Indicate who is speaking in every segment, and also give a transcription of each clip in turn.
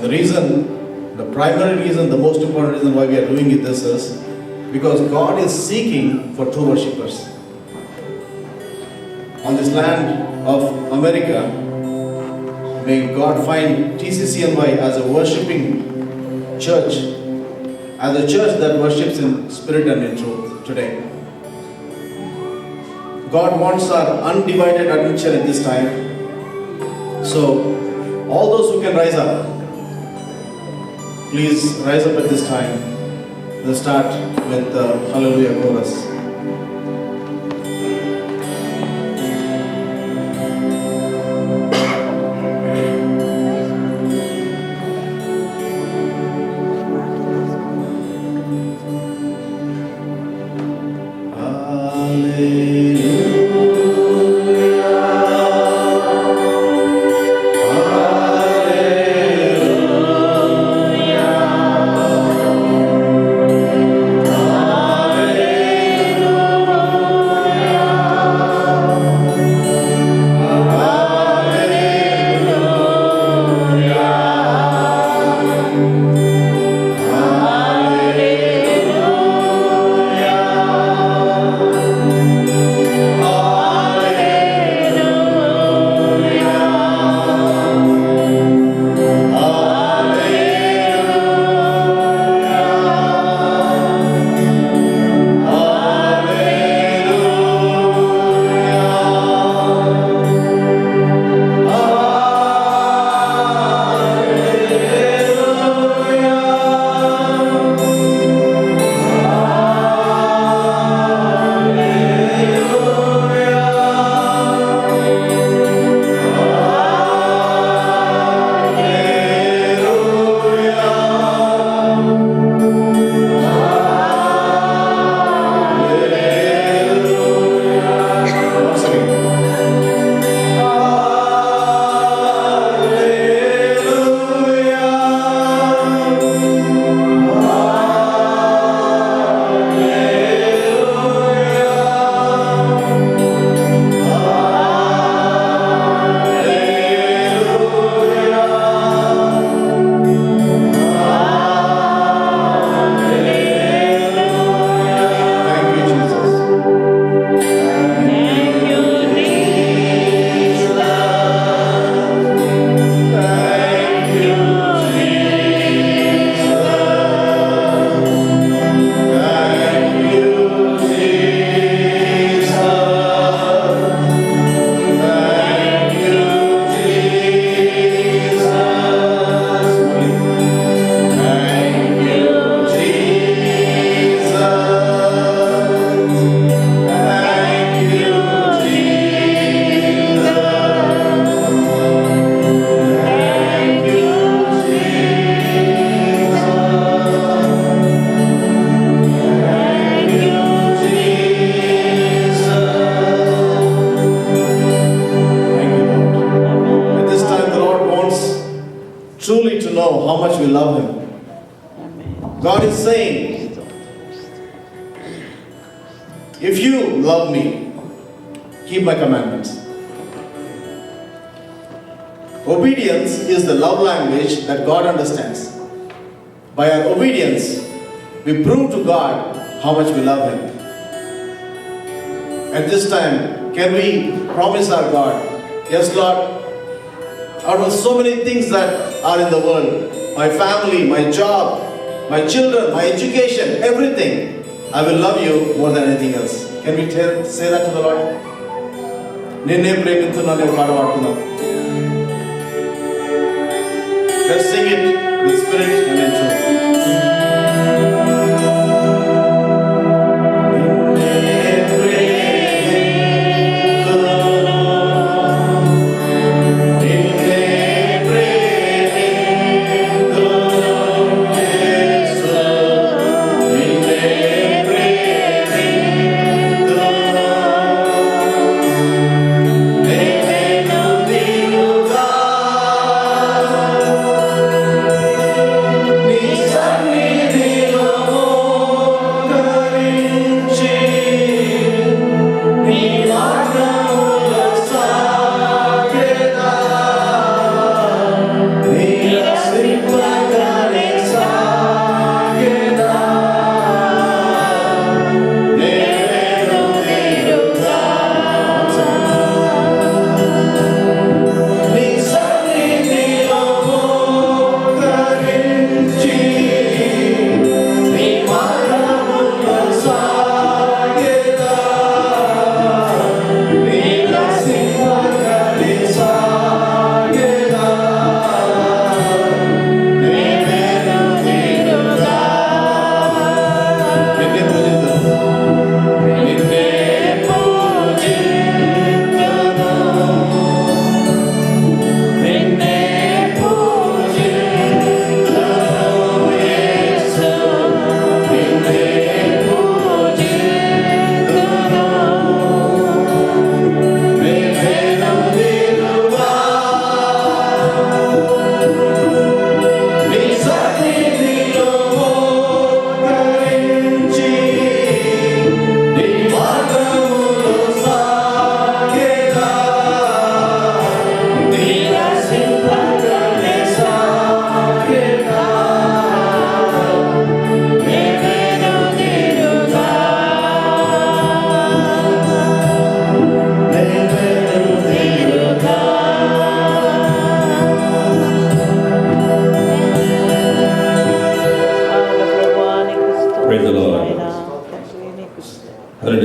Speaker 1: And the primary reason, the most important reason why we are doing this is because God is seeking for true worshippers. On this land of America, may God find TCCNY as a worshipping church, as a church that worships in spirit and in truth today. God wants our undivided attention at this time. So, all those who can rise up, please rise up at this time. We'll start with the Hallelujah chorus. Truly to know how much we love Him. God is saying, if you love me, keep my commandments. Obedience is the love language that God understands. By our obedience, we prove to God how much we love Him. At this time, can we promise our God, yes Lord, out of so many things that are in the world, my family, my job, my children, my education, everything, I will love you more than anything else. Can we say that to the Lord? Ninne preminthunanu paadu paadukundam. Let's sing it with spirit and in truth.
Speaker 2: Ni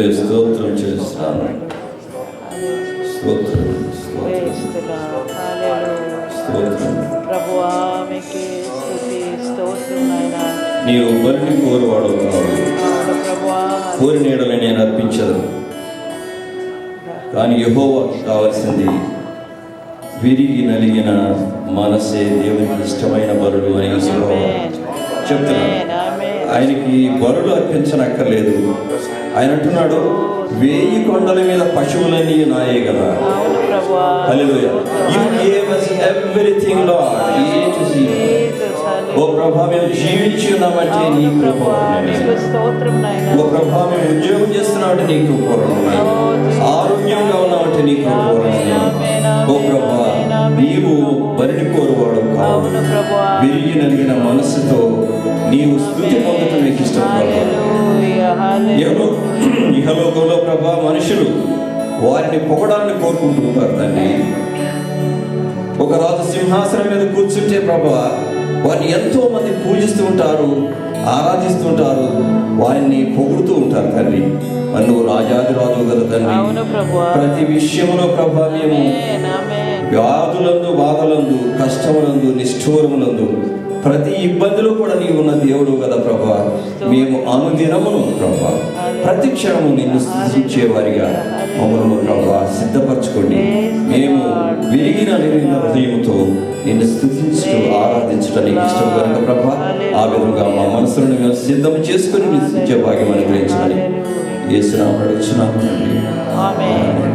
Speaker 2: హల్లెలూయా. స్తోత్రం చేస్తున్నాను. స్తోత్రం స్తోత్రం.
Speaker 3: ప్రభువా మీకే స్తుతి స్తోత్రం నాయనా.
Speaker 2: నీవు బలిని కోరువాడు కావు,
Speaker 3: ప్రభువా
Speaker 2: కోరి నీడని నేను అర్పించదు. కానీ యెహోవాకు కావలసింది విరిగి నలిగిన మనసే దేవునికి ఇష్టమైన బలులు అని చెప్తున్నాడు. ఆయనకి బలులు అర్పించనక్కర్లేదు. ఆయన అంటున్నాడు, 1000 కొండల మీద పశువులన్నీ నాయే కదా. హల్లెలూయా. You gave us everything, Lord. ఓ ప్రభా, మేము జీవించి ఉన్నామంటే నీ కృప. ఓ ప్రభా, మేము ఉద్యోగం చేస్తున్నామంటే నీ కృప. ఆరోగ్యంగా ఉన్నామంటే నీ కృప. ఓ ప్రభా, నీవు బలిని కోరువాడు కావు. విరిగి నలిగిన మనస్సుతో నీవు స్తుతి పొందటం నీకు ఇష్టపడతావు. ఇహలోకంలో ప్రభా మనుషులు వారిని పొగడాలని కోరుకుంటూ ఉంటారు తండ్రి. ఒక రాజు సింహాసనం మీద కూర్చుంటే ప్రభా వారిని ఎంతో మంది పూజిస్తూ ఉంటారు, ఆరాధిస్తుంటారు, వారిని పొగుడుతూ ఉంటారు తండ్రి. మరి నువ్వు రాజాది రాజు కదా తండ్రి. ప్రతి విషయంలో ప్రభా మేము వ్యాధులందు, బాధలందు, కష్టములందు, నిష్ఠూరములందు, ప్రతి ఇబ్బందిలో కూడా నీవు ఉన్న దేవుడు కదా ప్రభా. మేము అనుదినమును ప్రభా ప్రతి క్షణము నిన్ను స్తుతించేవారిగా మమ్మల్ని ప్రభా సిద్ధపరచుకోండి. మేము విరిగిన హృదయంతో నిన్ను స్తుతించు ఆరాధించడానికి ఇష్టం కనుక ప్రభా ఆ విధంగా మా మనసులను మేము సిద్ధం చేసుకుని నిన్ను స్తుతించే భాగ్యం అనుగ్రహించాలి. యేసు నామములో అడుగుచున్నాము తండ్రి. ఆమేన్.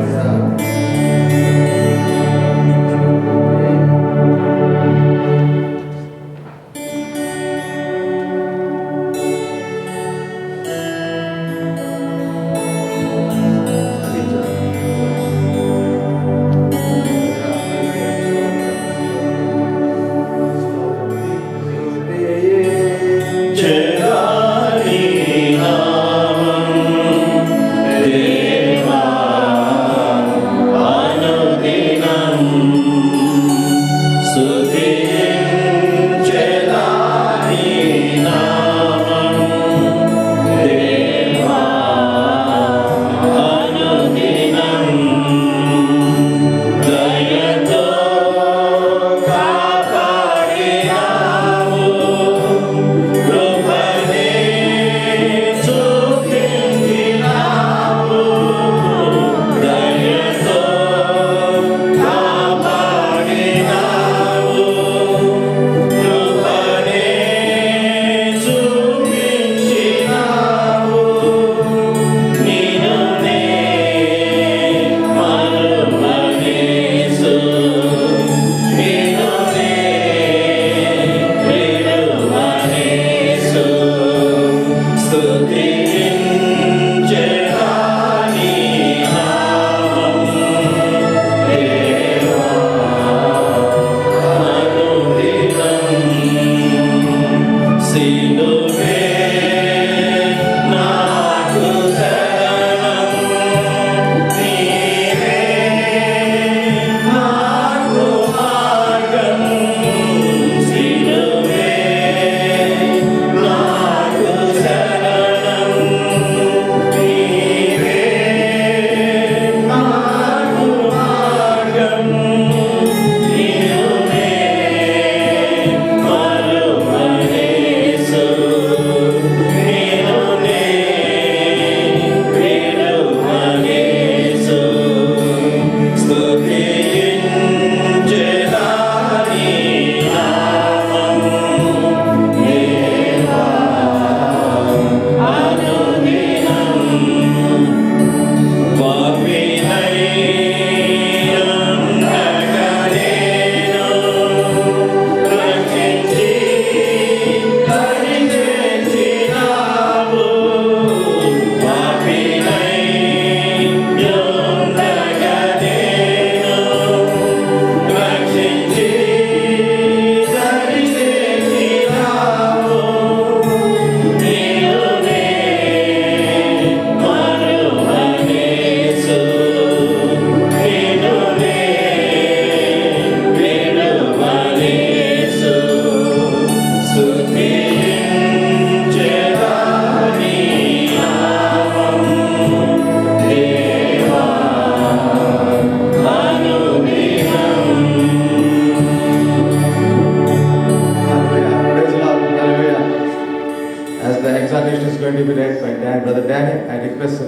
Speaker 4: going to be read by Brother Daniel. I request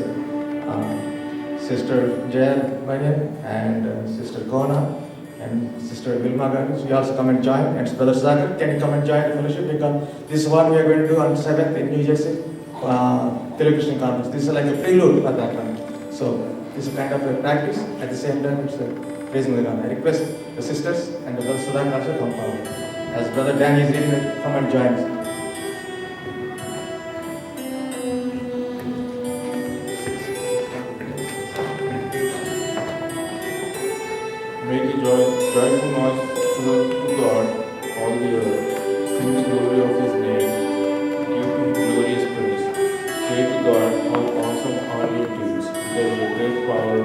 Speaker 4: Sister Jael Manian and Sister Kona and Sister Vilma Ganesh. You also come and join. And Brother Sagar, can you come and join the fellowship? Because this is what we are going to do on 7th in New Jersey, Telugu Christian Conference. This is like a prelude for that one. So this is kind of a practice. At the same time, it's a praising the Lord. I request the sisters and the Brother Sagar also come forward. As Brother Danny is reading, come and join us.
Speaker 5: Make a joyful noise to God, all the earth. Sing the glory of His name. Give Him glorious praise. Say to God, how awesome are your deeds. Because your great power,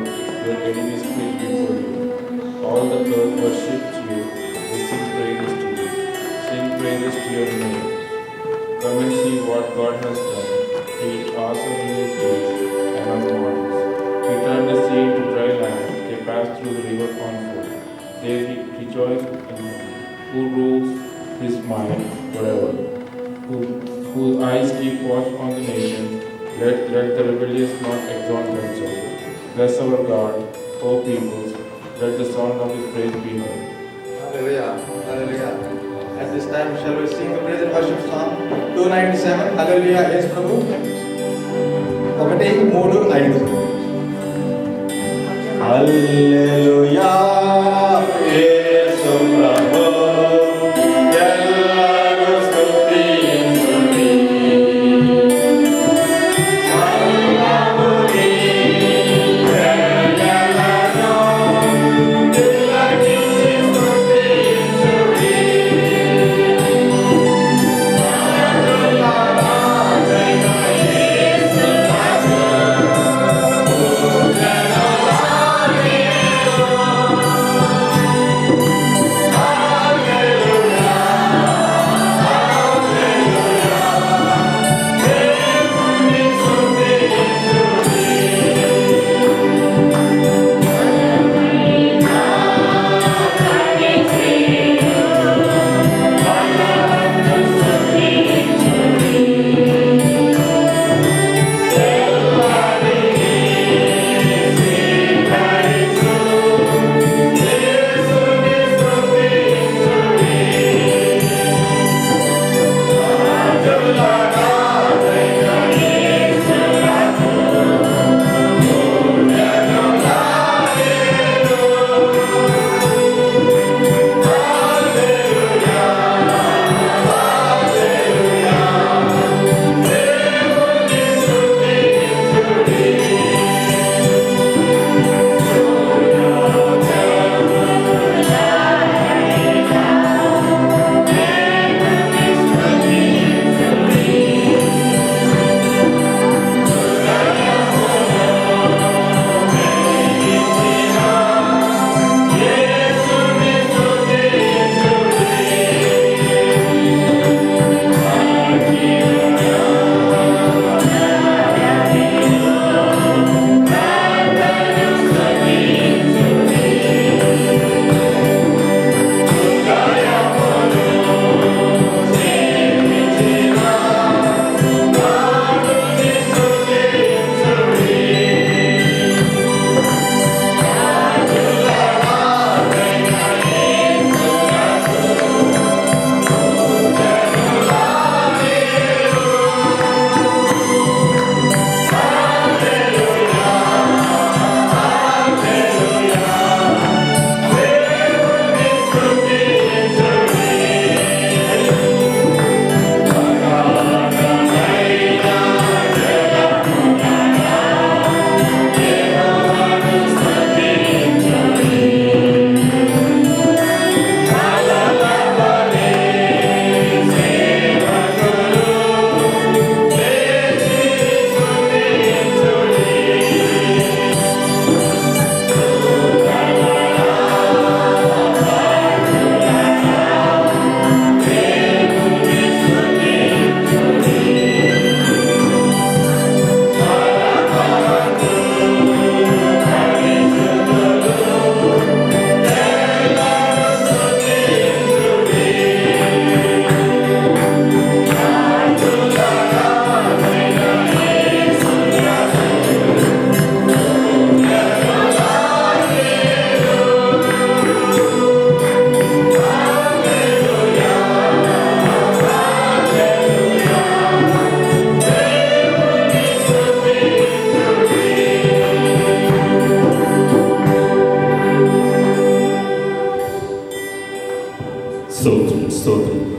Speaker 5: your enemies flee before you. All the earth worships you. They sing praises to you. Sing praises to your name. Come and see what God has done. He is awesome in His deeds and on waters. He turned the sea into dry land. They passed through the river on foot. They rejoice in Him, who rules His mind forever, whose eyes keep watch on the nations. Let the rebellious not exalt themselves. Bless our God, O peoples. Let the sound of His praise be heard.
Speaker 4: Hallelujah. Hallelujah. At this time, shall we sing the praise and worship song 297? Hallelujah. Yes, Prabhu. 1, 3, 5.
Speaker 1: హల్లెలూయా యేసు ప్రభు ఎల్లరూ స్తుతించుడి సర్వముని జయలను తిలకించి స్తుతించుడి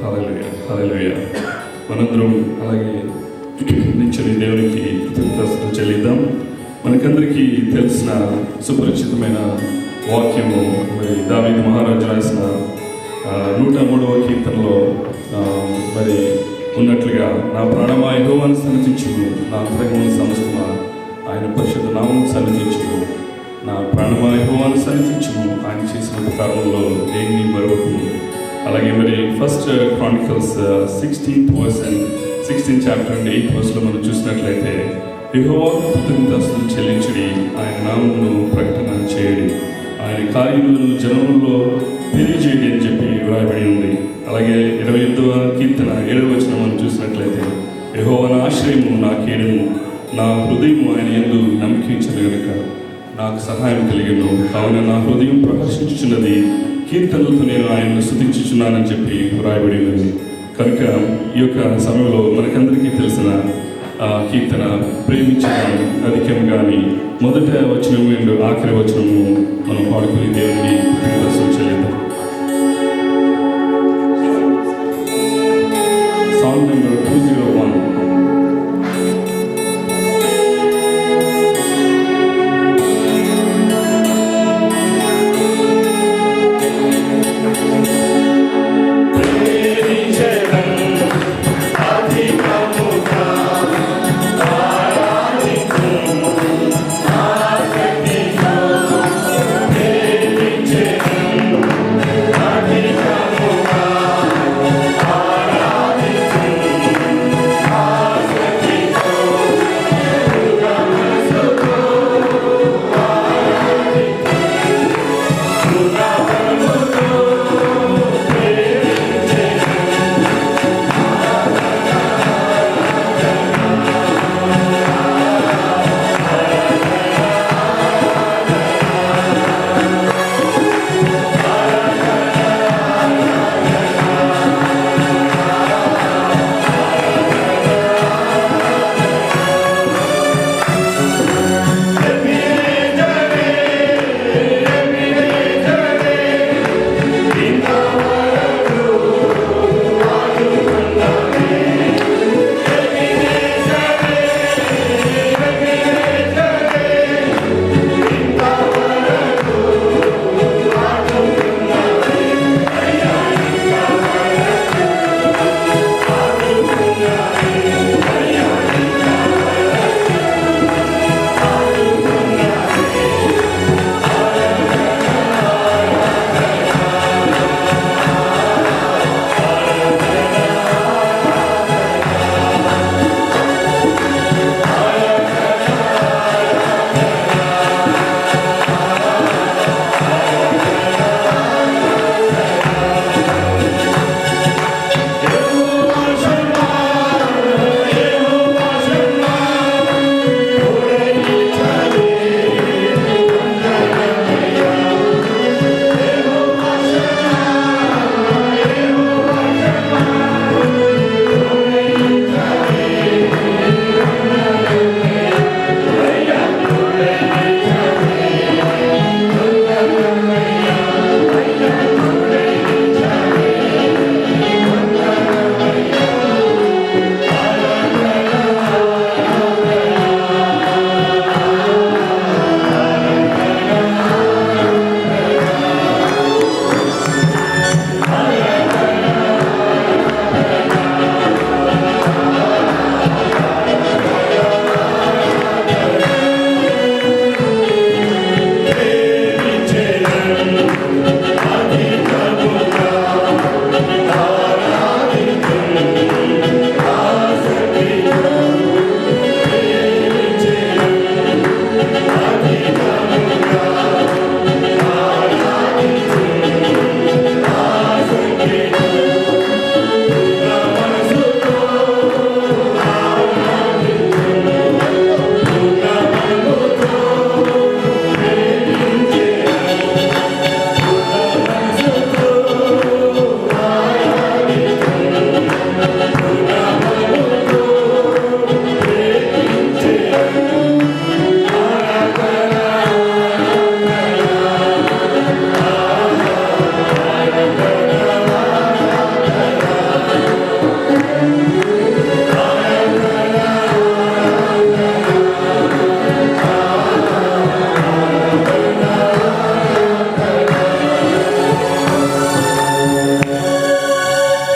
Speaker 6: హల్లెలూయా హల్లెలూయా. మనందరం అలాగే నిత్యని దేవునికి కృతజ్ఞతలు చెల్లిద్దాం. మనకందరికీ తెలిసిన సుపరిచితమైన వాక్యము మరి దావీదు మహారాజు రాసిన 103వ కీర్తనలో మరి ఉన్నట్లుగా నా ప్రాణమా యెహోవాను సన్నిధించుము, నా అంతరంగమున సమస్తమా ఆయన పరిశుద్ధ నామం సన్నిధించుము. నా ప్రాణమా యెహోవాను సన్నిధించుము, ఆయన చేసిన ఉపకారంలో దేన్ని మరవకుము. అలాగే మరి 1 Chronicles 16th chapter and 8th verse లో మనం చూసినట్లయితే యెహోవాకు కృతజ్ఞతాస్తుతులు చెల్లించుడి, ఆయన నామమును ప్రకటన చేయడి, ఆయన కార్యములను జనములలో తెలియజేయడి అని చెప్పి వ్రాయబడి ఉంది. అలాగే 28వ కీర్తన 7వ వచనం మనం చూసినట్లయితే యెహోవా నా ఆశ్రయము, నా కేడము, నా హృదయము ఆయన యందు నమ్మకించను గనుక నాకు సహాయం కలిగను. కావున నా హృదయం ప్రహర్షించుచున్నది, కీర్తనలతో నేను ఆయనను స్తుతించుచున్నానని చెప్పి వ్రాయబడి ఉన్నది. కనుక ఈ యొక్క సమయంలో మనకందరికీ తెలిసిన కీర్తన ప్రేమించడం అధికం కానీ మొదట వచనము అండ్ ఆఖరి వచనము మనం పాడుకుని దేవుని